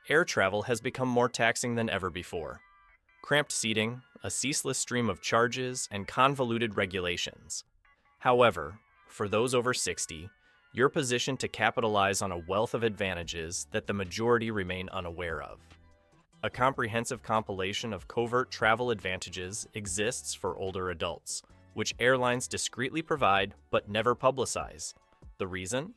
air travel has become more taxing than ever before. Cramped seating, a ceaseless stream of charges, and convoluted regulations. However, for those over 60, you're positioned to capitalize on a wealth of advantages that the majority remain unaware of. A comprehensive compilation of covert travel advantages exists for older adults, which airlines discreetly provide but never publicize. The reason?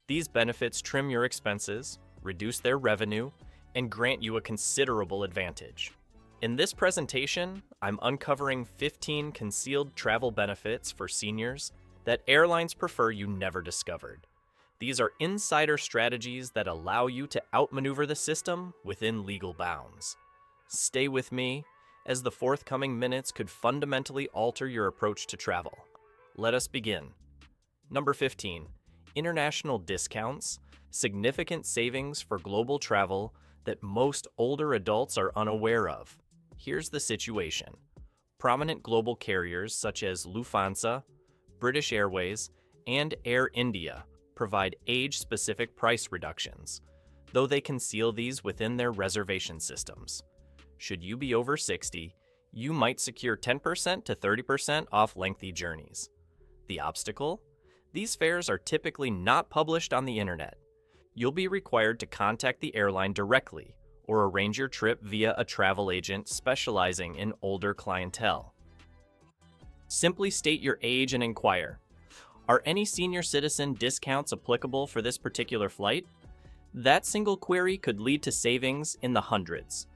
These benefits trim your expenses, reduce their revenue, and grant you a considerable advantage. In this presentation, I'm uncovering 15 concealed travel benefits for seniors that airlines prefer you never discovered. These are insider strategies that allow you to outmaneuver the system within legal bounds. Stay with me, as the forthcoming minutes could fundamentally alter your approach to travel. Let us begin. Number 15. International discounts, significant savings for global travel that most older adults are unaware of. Here's the situation. Prominent global carriers such as Lufthansa, British Airways, and Air India provide age-specific price reductions, though they conceal these within their reservation systems. Should you be over 60, you might secure 10% to 30% off lengthy journeys. The obstacle? These fares are typically not published on the internet. You'll be required to contact the airline directly or arrange your trip via a travel agent specializing in older clientele. Simply state your age and inquire. Are any senior citizen discounts applicable for this particular flight? That single query could lead to savings in the hundreds.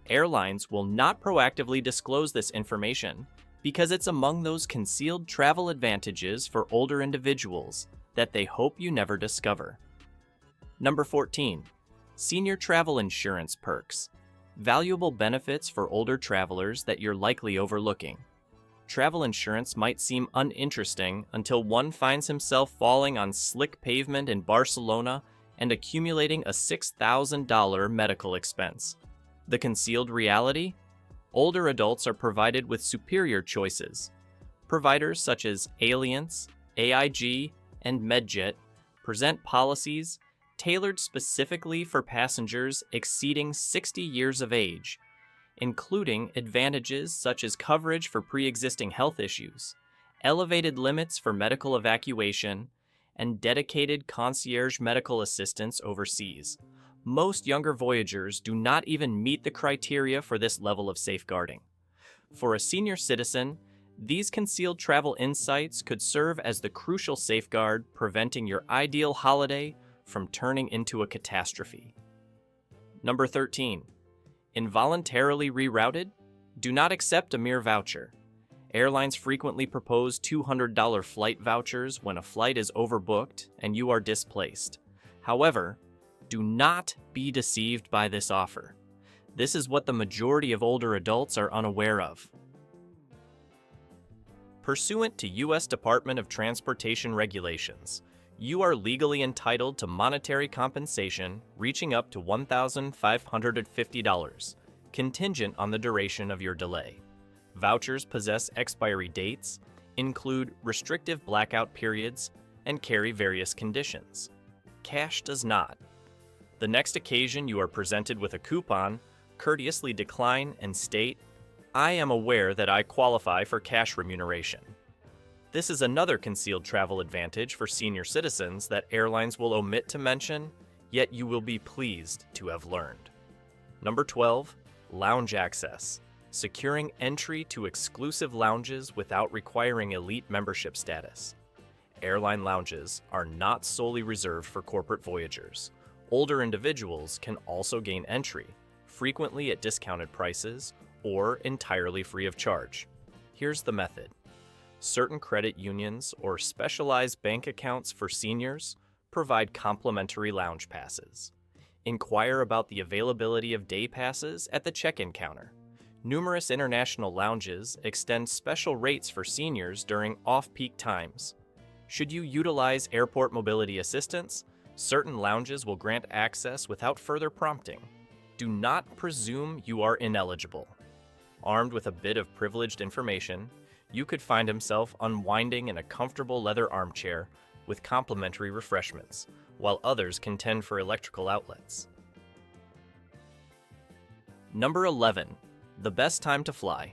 Airlines will not proactively disclose this information because it's among those concealed travel advantages for older individuals that they hope you never discover. Number 14. Senior travel insurance perks. Valuable benefits for older travelers that you're likely overlooking. Travel insurance might seem uninteresting until one finds himself falling on slick pavement in Barcelona and accumulating a $6,000 medical expense. The concealed reality? Older adults are provided with superior choices. Providers such as Allianz, AIG, and MedJet present policies tailored specifically for passengers exceeding 60 years of age, including advantages such as coverage for pre-existing health issues, elevated limits for medical evacuation, and dedicated concierge medical assistance overseas. Most younger voyagers do not even meet the criteria for this level of safeguarding. For a senior citizen, these concealed travel insights could serve as the crucial safeguard preventing your ideal holiday from turning into a catastrophe. Number 13. Involuntarily rerouted? Do not accept a mere voucher. Airlines frequently propose $200 flight vouchers when a flight is overbooked and you are displaced. However, do not be deceived by this offer. This is what the majority of older adults are unaware of. Pursuant to U.S. Department of Transportation regulations, you are legally entitled to monetary compensation reaching up to $1,550, contingent on the duration of your delay. Vouchers possess expiry dates, include restrictive blackout periods, and carry various conditions. Cash does not. The next occasion you are presented with a coupon, courteously decline and state, "I am aware that I qualify for cash remuneration." This is another concealed travel advantage for senior citizens that airlines will omit to mention, yet you will be pleased to have learned. Number 12. Lounge access. Securing entry to exclusive lounges without requiring elite membership status. Airline lounges are not solely reserved for corporate voyagers. Older individuals can also gain entry, frequently at discounted prices or entirely free of charge. Here's the method. Certain credit unions or specialized bank accounts for seniors provide complimentary lounge passes. Inquire about the availability of day passes at the check-in counter. Numerous international lounges extend special rates for seniors during off-peak times. Should you utilize airport mobility assistance, certain lounges will grant access without further prompting. Do not presume you are ineligible. Armed with a bit of privileged information, you could find himself unwinding in a comfortable leather armchair with complimentary refreshments, while others contend for electrical outlets. Number 11. The best time to fly.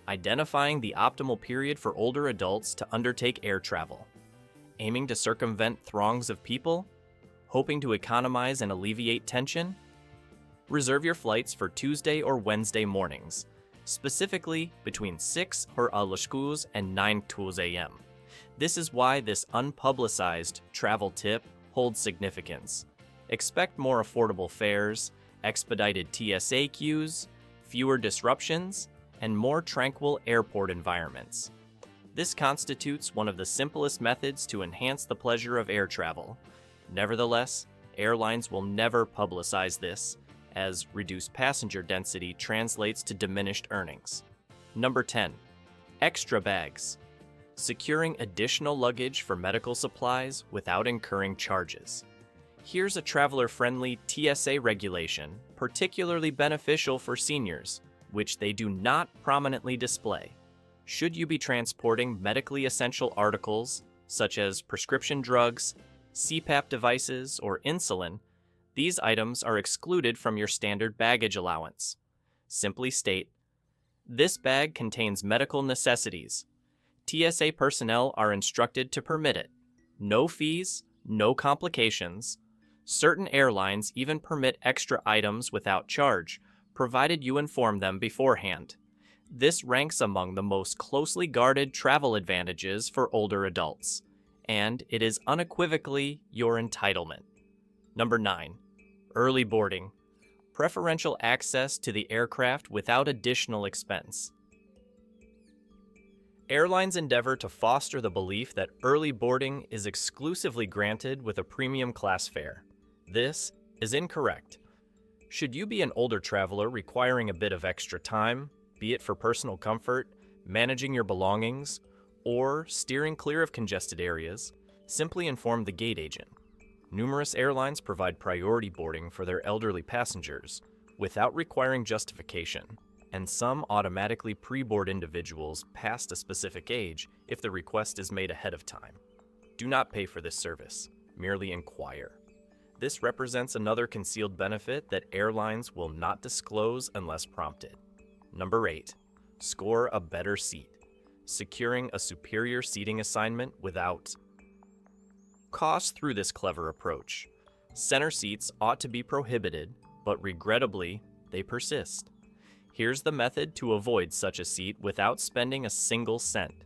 Identifying the optimal period for older adults to undertake air travel. Aiming to circumvent throngs of people? Hoping to economize and alleviate tension? Reserve your flights for Tuesday or Wednesday mornings, specifically between 6 and 9 a.m. This is why this unpublicized travel tip holds significance. Expect more affordable fares, expedited TSA queues, fewer disruptions, and more tranquil airport environments. This constitutes one of the simplest methods to enhance the pleasure of air travel. Nevertheless, airlines will never publicize this, as reduced passenger density translates to diminished earnings. Number 10. Extra bags. Securing additional luggage for medical supplies without incurring charges. Here's a traveler-friendly TSA regulation, particularly beneficial for seniors, which they do not prominently display. Should you be transporting medically essential articles, such as prescription drugs, CPAP devices, or insulin, these items are excluded from your standard baggage allowance. Simply state, "This bag contains medical necessities." TSA personnel are instructed to permit it. No fees, no complications. Certain airlines even permit extra items without charge, provided you inform them beforehand. This ranks among the most closely guarded travel advantages for older adults, and it is unequivocally your entitlement. Number 9. Early boarding. Preferential access to the aircraft without additional expense. Airlines endeavor to foster the belief that early boarding is exclusively granted with a premium class fare. This is incorrect. Should you be an older traveler requiring a bit of extra time, be it for personal comfort, managing your belongings, or steering clear of congested areas, simply inform the gate agent. Numerous airlines provide priority boarding for their elderly passengers without requiring justification, and some automatically pre-board individuals past a specific age if the request is made ahead of time. Do not pay for this service, merely inquire. This represents another concealed benefit that airlines will not disclose unless prompted. Number 8. Score a better seat. Securing a superior seating assignment without cost through this clever approach. Center seats ought to be prohibited, but regrettably, they persist. Here's the method to avoid such a seat without spending a single cent.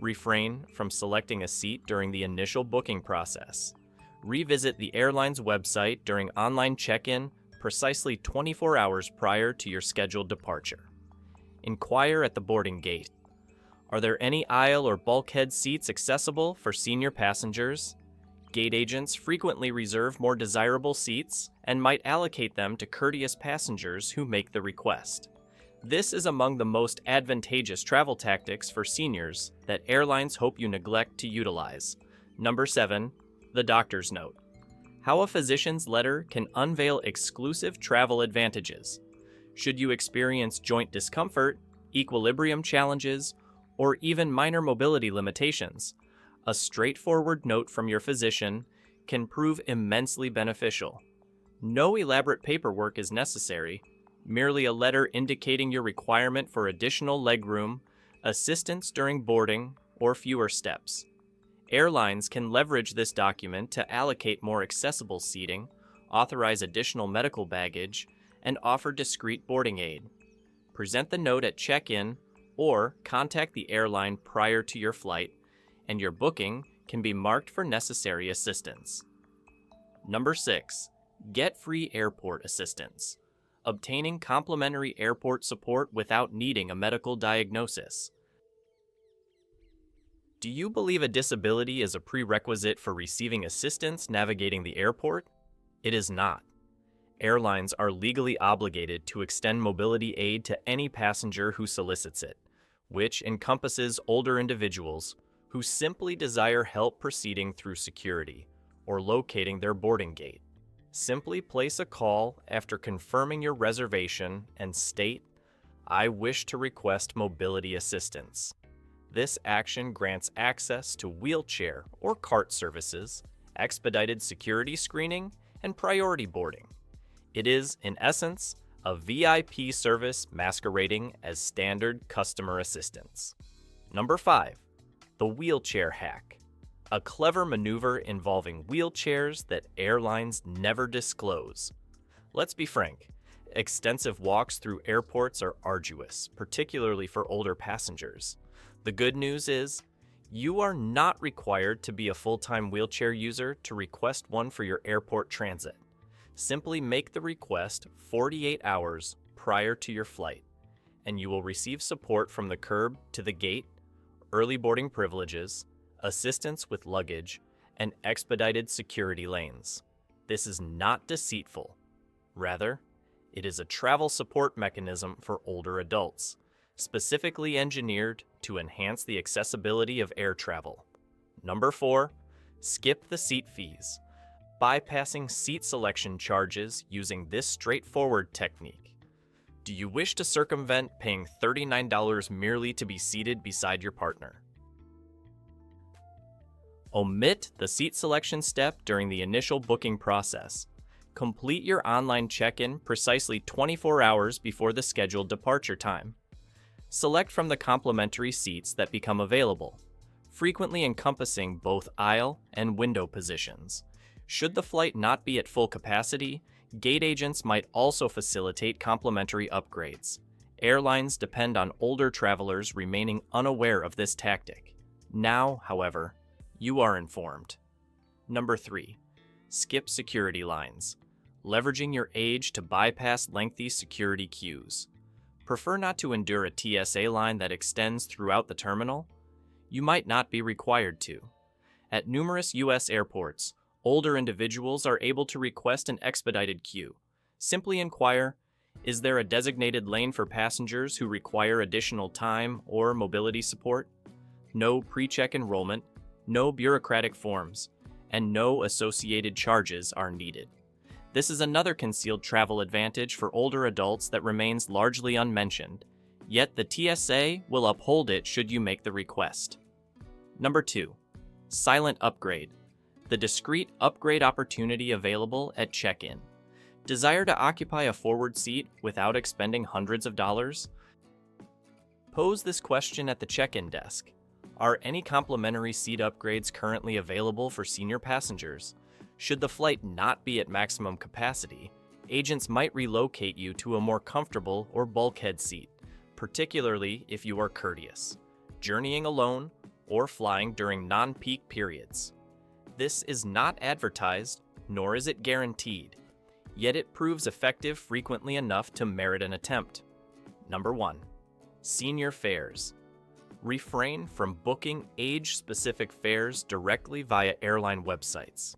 Refrain from selecting a seat during the initial booking process. Revisit the airline's website during online check-in precisely 24 hours prior to your scheduled departure. Inquire at the boarding gate. Are there any aisle or bulkhead seats accessible for senior passengers? Gate agents frequently reserve more desirable seats and might allocate them to courteous passengers who make the request. This is among the most advantageous travel tactics for seniors that airlines hope you neglect to utilize. Number 7. The doctor's note. How a physician's letter can unveil exclusive travel advantages. Should you experience joint discomfort, equilibrium challenges, or even minor mobility limitations, a straightforward note from your physician can prove immensely beneficial. No elaborate paperwork is necessary, merely a letter indicating your requirement for additional legroom, assistance during boarding, or fewer steps. Airlines can leverage this document to allocate more accessible seating, authorize additional medical baggage, and offer discreet boarding aid. Present the note at check-in or contact the airline prior to your flight, and your booking can be marked for necessary assistance. Number 6. Get free airport assistance. Obtaining complimentary airport support without needing a medical diagnosis. Do you believe a disability is a prerequisite for receiving assistance navigating the airport? It is not. Airlines are legally obligated to extend mobility aid to any passenger who solicits it, which encompasses older individuals who simply desire help proceeding through security or locating their boarding gate. Simply place a call after confirming your reservation and state, "I wish to request mobility assistance." This action grants access to wheelchair or cart services, expedited security screening, and priority boarding. It is, in essence, a VIP service masquerading as standard customer assistance. Number 5. The wheelchair hack, a clever maneuver involving wheelchairs that airlines never disclose. Let's be frank, extensive walks through airports are arduous, particularly for older passengers. The good news is, you are not required to be a full-time wheelchair user to request one for your airport transit. Simply make the request 48 hours prior to your flight, and you will receive support from the curb to the gate, early boarding privileges, assistance with luggage, and expedited security lanes. This is not deceitful. Rather, it is a travel support mechanism for older adults, specifically engineered to enhance the accessibility of air travel. Number 4, skip the seat fees, bypassing seat selection charges using this straightforward technique. Do you wish to circumvent paying $39 merely to be seated beside your partner? Omit the seat selection step during the initial booking process. Complete your online check-in precisely 24 hours before the scheduled departure time. Select from the complimentary seats that become available, frequently encompassing both aisle and window positions. Should the flight not be at full capacity, gate agents might also facilitate complimentary upgrades. Airlines depend on older travelers remaining unaware of this tactic. Now, however, you are informed. Number 3, skip security lines, leveraging your age to bypass lengthy security queues. Prefer not to endure a TSA line that extends throughout the terminal? You might not be required to. At numerous U.S. airports, older individuals are able to request an expedited queue. Simply inquire, is there a designated lane for passengers who require additional time or mobility support? No pre-check enrollment, no bureaucratic forms, and no associated charges are needed. This is another concealed travel advantage for older adults that remains largely unmentioned, yet the TSA will uphold it should you make the request. Number 2, silent upgrade, the discreet upgrade opportunity available at check-in. Desire to occupy a forward seat without expending hundreds of dollars? Pose this question at the check-in desk. Are any complimentary seat upgrades currently available for senior passengers? Should the flight not be at maximum capacity, agents might relocate you to a more comfortable or bulkhead seat, particularly if you are courteous, journeying alone, or flying during non-peak periods. This is not advertised, nor is it guaranteed, yet it proves effective frequently enough to merit an attempt. Number 1, senior fares. Refrain from booking age-specific fares directly via airline websites.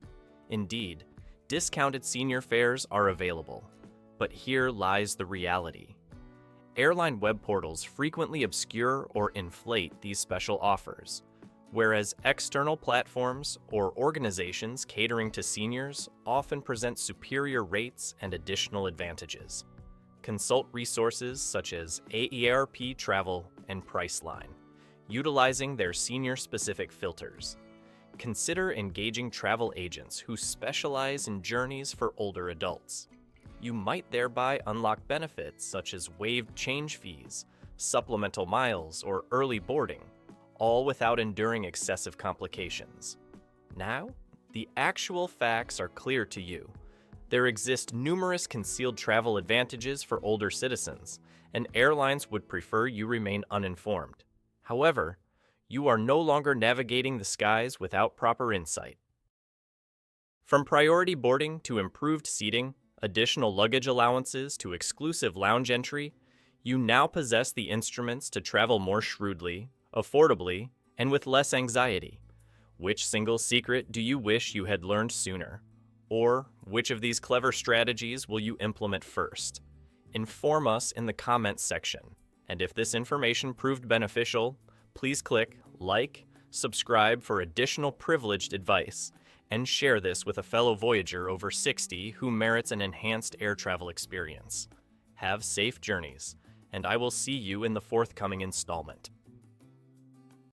Indeed, discounted senior fares are available, but here lies the reality. Airline web portals frequently obscure or inflate these special offers, whereas external platforms or organizations catering to seniors often present superior rates and additional advantages. Consult resources such as AERP Travel and Priceline, utilizing their senior-specific filters. Consider engaging travel agents who specialize in journeys for older adults. You might thereby unlock benefits such as waived change fees, supplemental miles, or early boarding, all without enduring excessive complications. Now, the actual facts are clear to you. There exist numerous concealed travel advantages for older citizens, and airlines would prefer you remain uninformed. However, you are no longer navigating the skies without proper insight. From priority boarding to improved seating, additional luggage allowances to exclusive lounge entry, you now possess the instruments to travel more shrewdly, affordably, and with less anxiety. Which single secret do you wish you had learned sooner? Or which of these clever strategies will you implement first? Inform us in the comments section, and if this information proved beneficial, please click like, subscribe for additional privileged advice, and share this with a fellow Voyager over 60 who merits an enhanced air travel experience. Have safe journeys, and I will see you in the forthcoming installment.